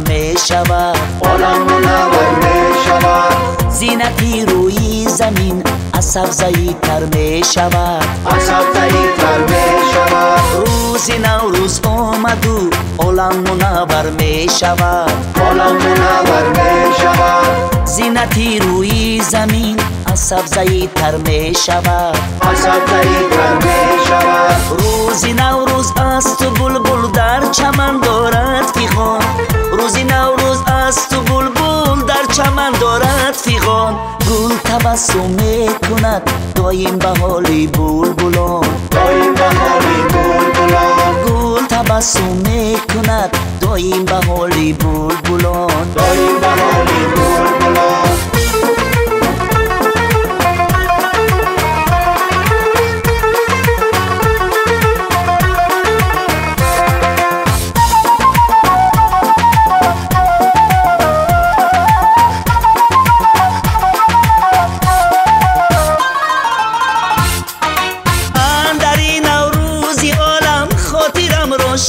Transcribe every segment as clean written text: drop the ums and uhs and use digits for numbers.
می شود، عالم منور می شود. زینتی روی زمین از سبزه‌ای تر می شود، از سبزه‌ای تر می شود. روز نوروز آمد و عالم منور می شود، عالم منور می شود. زینتی روی زمین از سبزه‌ای تر می شود، از سبزه‌ای تر می شود. روز نوروز است و بلبل در چمن دارد فیغان، روز نوروز است و بلبل در چمن دارد فیغان. گل تبسم می کند دایم به حالی بلبلان، دایم به حالی بلبلان. گل تبسم می کند دایم به حالی بلبلان، دایم به حالی بلبلان.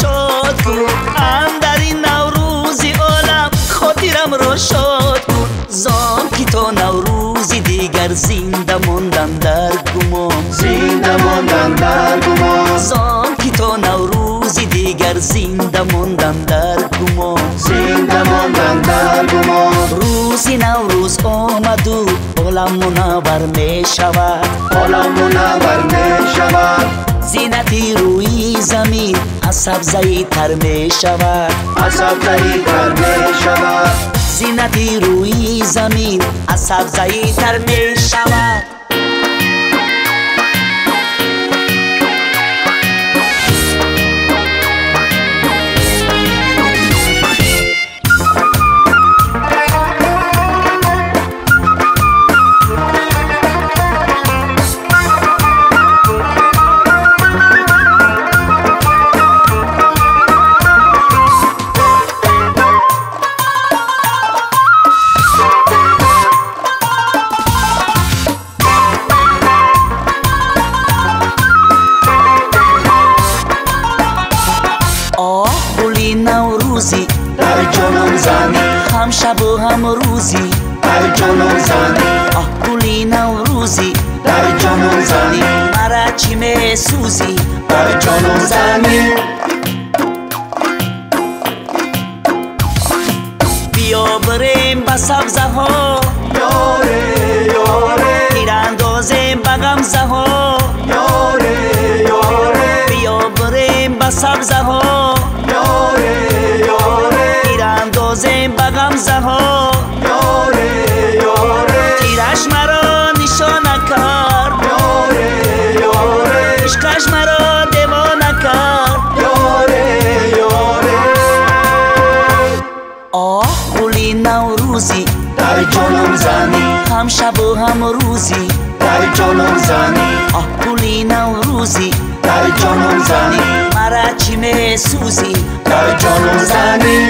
شاد کن اندر نوروزی عالم خاطرم را شاد کن، زان که تا نوروزی دیگر زنده ماندم در گمان، زنده ماندم در گمان. زان که تا نوروزی دیگر زنده ماندم در گمان، زنده ماندم در گمان. روز نوروز آمد و عالم منور می شود، عالم منور می شود. زینتی روی زمین از سبزه‌ای تر می شود، از سبزه‌ای تر می شود. زینتی روی زمین از سبزه‌ای تر می شود. نوروزی در جنون زنی، هم شب و هم روزی در جنون زنی. آه گلی نوروزی در جنون زنی، مرا چی می سوزی در جنون زنی. بیا بریم به سبزه ها یاره یاره، تیراندازیم به غمزه ها یاره یاره. بیا بریم به سبزه ها یاره یاره، تیراندازیم به غمزه ها یاره یاره. تیرش مرا نشانه کرد، یاره یاره. عشقش مرا دیوانه کرد، یاره یاره. آه گلی نوروزی در جنون زنی، هم شب و هم روزی در جنون زنی. آه گلی نوروزی در جنون زنی، مرا چی می سوزی در جنون زنی.